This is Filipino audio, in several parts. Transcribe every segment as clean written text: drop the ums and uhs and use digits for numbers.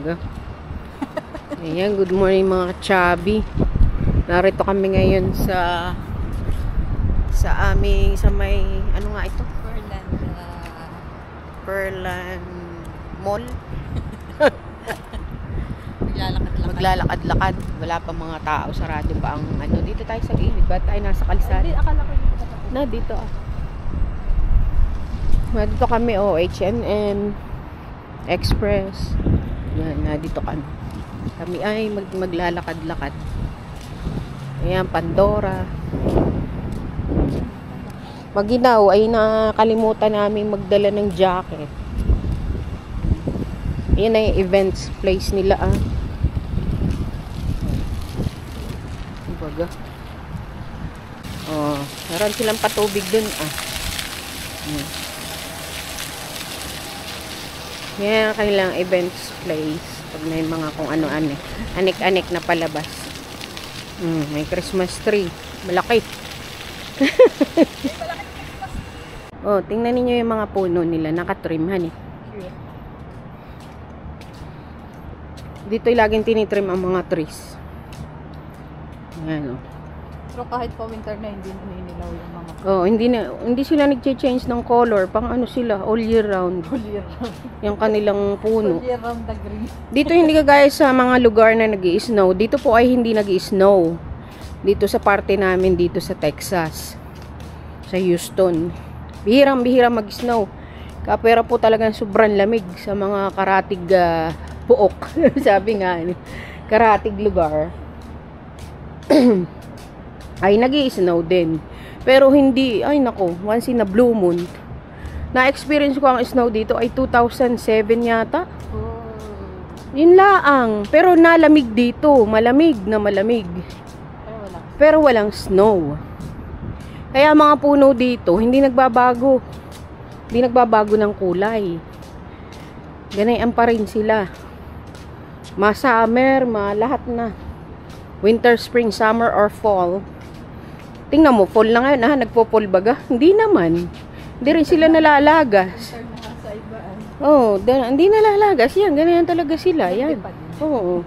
Baga. Ayan, good morning mga ka-chubby. Narito kami ngayon sa aming, sa may, ano nga ito? Pearland Mall. Maglalakad-lakad. Wala pa mga tao, sarado pa ang ano. Dito tayo sa gilid. Ba't tayo nasa kalsada? Akala ko dito. Na, dito ah. Dito kami, H&M, Express. Yan, dito kami. Kami ay maglalakad-lakad. Ayan, Pandora. Maginaw ay nakalimutan namin magdala ng jacket. Ayan ay events place nila ah. Baga. Oh, meron silang patubig dun ah. Yan kanilang events place. Pag may mga kung ano-ano. Anik-anik na palabas. May Christmas tree. Malaki. Oh, tingnan niyo yung mga puno nila. Nakatrim, honey. Dito laging tinitrim ang mga trees. Ayan, oh. Pero kahit pa winter na, hindi naninilaw yung mga... Oh, hindi sila nag-change ng color. Pang ano sila, all year round. All year round. Yung kanilang puno. All year round na green. Dito hindi kagaya sa mga lugar na nag-i-snow. Dito po ay hindi nag-i-snow. Dito sa parte namin, dito sa Texas. Sa Houston. Bihirang-bihira mag-snow. Kapera po talagang sobrang lamig sa mga karatig puok. Sabi nga, karatig lugar. Ay nag-i-snow din. Pero hindi, ay nako, once in a blue moon. Na-experience ko ang snow dito ay 2007 yata. Yun laang. Pero nalamig dito. Malamig na malamig. Pero walang snow. Kaya mga puno dito, hindi nagbabago. Hindi nagbabago ng kulay. Ganayan pa rin sila. Ma-summer, lahat na. Winter, spring, summer, or fall. Tingnan mo, fall na ngayon. Nagpo-fall baga? Hindi naman. Hindi rin sila nalalagas. Oh, hindi nalalagas. Yan, ganyan talaga sila. Yan. Oo.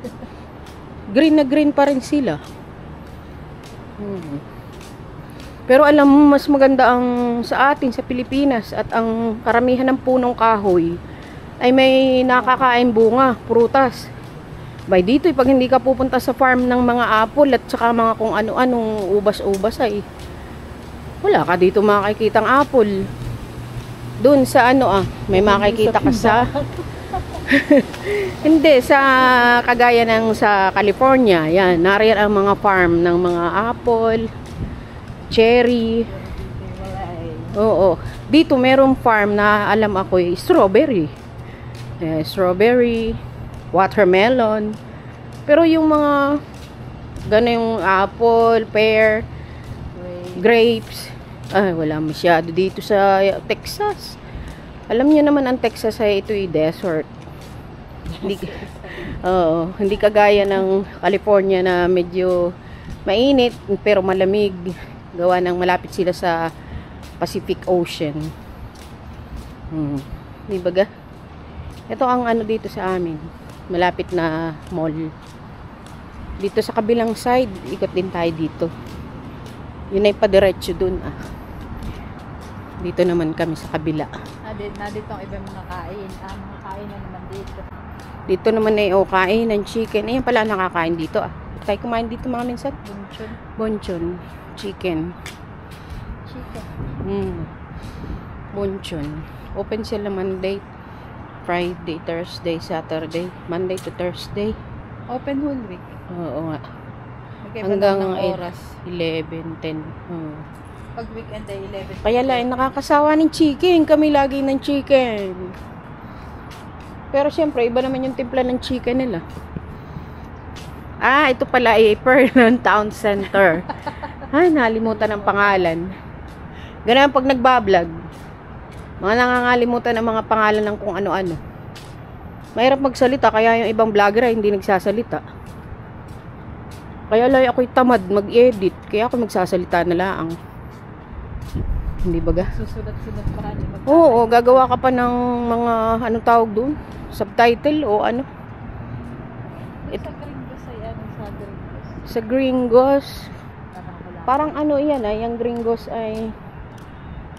Green na green pa rin sila. Pero alam mo, mas maganda ang sa atin, sa Pilipinas, at ang karamihan ng punong kahoy ay may nakakain bunga, prutas. By dito, pag hindi ka pupunta sa farm ng mga apple at saka mga kung ano-anong ubas-ubas ay wala ka dito makikitang apple. Doon sa may makikita ka sa hindi, sa kagaya ng sa California. Yan, nariyan ang mga farm ng mga apple, cherry. Oo. Dito merong farm na alam ako strawberry. Strawberry, watermelon. Pero yung mga yung apple, pear, grapes, wala masyado dito sa Texas. Alam niyo naman ang Texas ay ito'y desert. Hindi kagaya ng California na medyo mainit pero malamig. Gawa ng malapit sila sa Pacific Ocean. Di ba ga? Ito ang dito sa amin. Malapit na mall. Dito sa kabilang side, ikot din tayo dito. Yun ay padiretso dun Dito naman kami sa kabila. Dito ang ibang mga kain. Mga kain na naman dito. Dito naman ay kain ng chicken. Ayan pala nakakain dito Tayo kumain dito mga minsan. Bonchon. Chicken. Bonchon. Open sila Monday, Friday, Thursday, Saturday, Monday to Thursday. Open whole week. Oo nga. Hanggang oras 11, 10. Pag weekend ay 11. Kaya lang nakakasawa ng chicken. Kami lagi ng chicken. Pero syempre iba naman yung timpla ng chicken nila. Ito pala ay Pearland Town Center. Ay, nalimutan ang pangalan. Ganun pag nagbablog. Mga nangangalimutan ng mga pangalan ng kung ano-ano. Mahirap magsalita, kaya yung ibang vlogger ay hindi nagsasalita. Kaya lang ako'y tamad mag-edit, kaya ako magsasalita na lang. Hindi ba ga? Susunod-sunod pa Oo, gagawa ka pa ng mga anong tawag doon? Subtitle o ano? Sa Gringos ay ano sa Gringos. Sa Gringos, Parang wala. parang ano yan yung Gringos ay,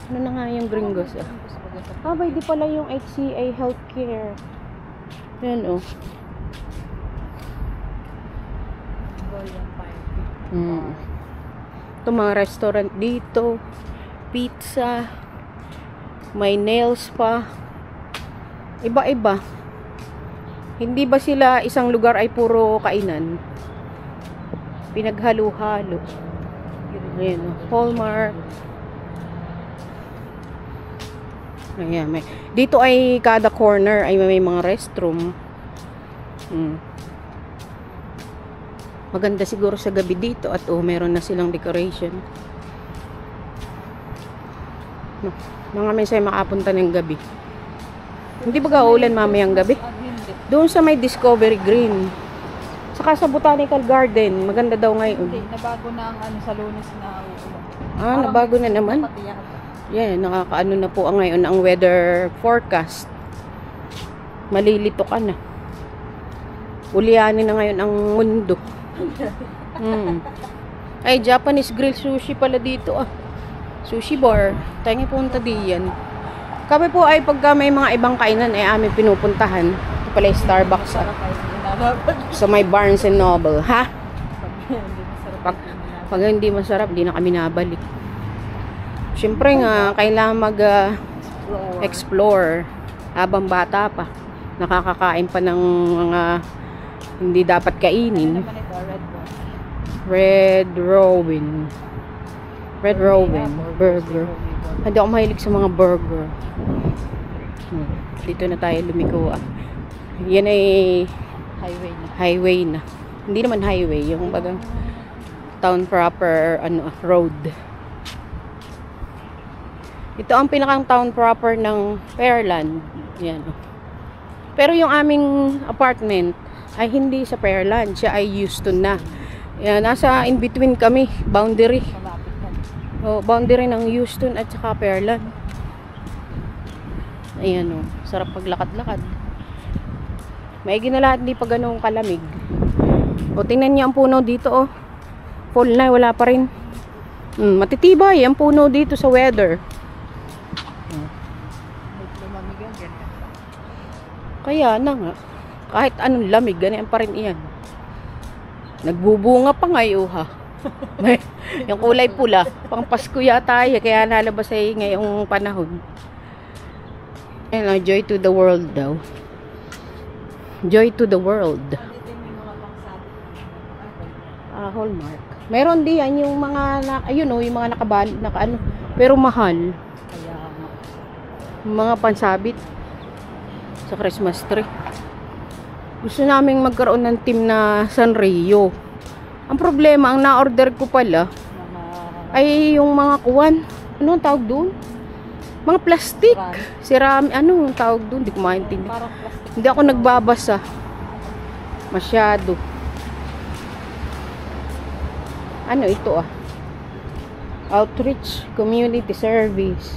ano na nga yung Gringos ah? Abay, di pala yung HCA Healthcare. Yan oh. Golden Pine. Ito mga restaurant dito. Pizza. May nails pa. Iba-iba. Hindi ba sila isang lugar ay puro kainan? Pinaghalo-halo. Ayan oh. Hallmark. Ayan, may. Dito ay kada corner ay may mga restroom. Maganda siguro sa gabi dito at meron na silang decoration. Mga minsan makapunta ng gabi. Hindi ba gaulan mamayang gabi? Hindi. Doon sa may Discovery Green. Saka sa Botanical Garden, maganda daw ngayon. Hindi, nabago na ang ano sa Lunes na uulan. Nabago na naman. Patiyak. Yeah, nakakaano na po ngayon ang weather forecast. Malilito ka na. Ulianin na ngayon ang mundo. Ay, Japanese grill sushi pala dito ah. Sushi bar. Tayo nga punta diyan. Kami po ay pagka may mga ibang kainan ay aming pinupuntahan. Ito pala yung Starbucks ah. Sa may Barnes and Noble. Ha? Pag hindi masarap, di na kami nabalik. Siyempre nga, kailangan mag-explore habang bata pa. Nakakakain pa ng mga hindi dapat kainin. Red Robin burger. Hindi ako mahilig sa mga burger. Dito na tayo lumiko. Yan ay highway na. Hindi naman highway, yung bagang town proper road. Ito ang pinakang town proper ng Pearland. Yan. Pero yung aming apartment ay hindi sa Pearland. Siya ay Houston na. Yan, nasa in between kami. Boundary. Boundary ng Houston at saka Pearland. Ayan o. Sarap paglakad-lakad. Maigi na lahat. Hindi pa ganun kalamig. O, tingnan niyo ang puno dito o. Fall na. Wala pa rin. Matitibay ang puno dito sa weather. Kaya na nga. Kahit anong lamig, ganyan pa rin iyan. Nagbubunga pa ngayon ha. Yung kulay pula. Pang Pasko yata kaya nalabas ay ngayong panahon. Ayan, joy to the world daw. Joy to the world. Hallmark. Meron diyan yung mga ayun yung mga naka pero mahal. Mga pansabit sa Christmas tree. Gusto naming magkaroon ng team na Sanrio. Ang problema, ang na-order ko pala ay yung mga kuwan. Ano ang tawag doon? Mga plastic. Ceramic. Ano ang tawag doon? Hindi ko maintindihan. Hindi ako nagbabasa. Masyado. Ano ito ah? Outreach Community Service.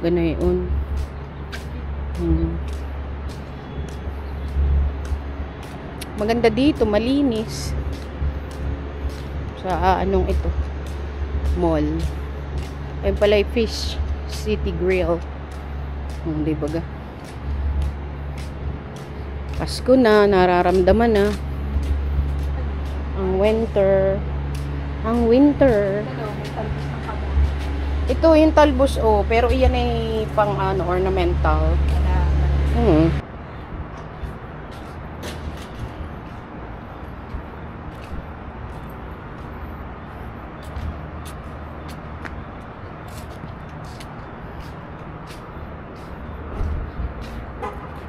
Ganoon. Maganda dito, malinis. Sa anong ito? Mall. Ayun pala yung Fish City Grill. Di ba ga? Pasko na, nararamdaman na. Ang winter. Ang winter. Ito yung talbos pero iyan ay pang ornamental.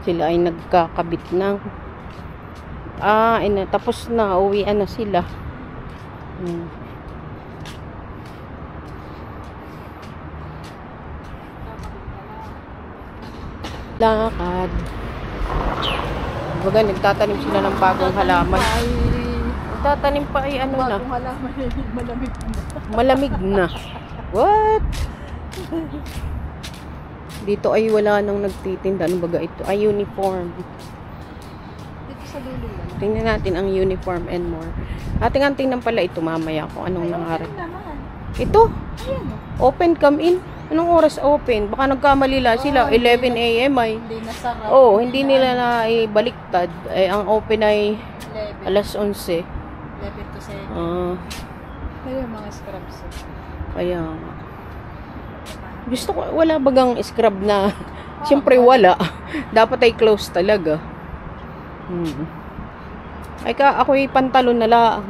Sila ay nagkakabit ng tapos na, uwian na sila. Lakad. Baga, nagtatanim sila ng bagong halaman. Nagtatanim pa ay ano na. Bagong halaman, malamig na. Malamig na. What? Dito ay wala nang nagtitinda. Ano baga ito? Ay, uniform. sa dulo yan. Tingnan natin ang uniform and more. Ating ang tingnan pala ito mamaya kung anong nangyari. Ayun naman. Ito, Ayan o. open, come in. Anong oras open? Baka nagkamali lang sila. 11 a.m. ay. Hindi nasarap. Oh, hindi nila na ibaliktad. Eh, ang open ay 11. alas 11. 11 to 7. Ah, Ayun yung mga scrubs. kaya nga. Gusto ko, wala bagang scrub na. Siyempre wala. Dapat ay close talaga. Ay ka, ako'y pantalon na lang.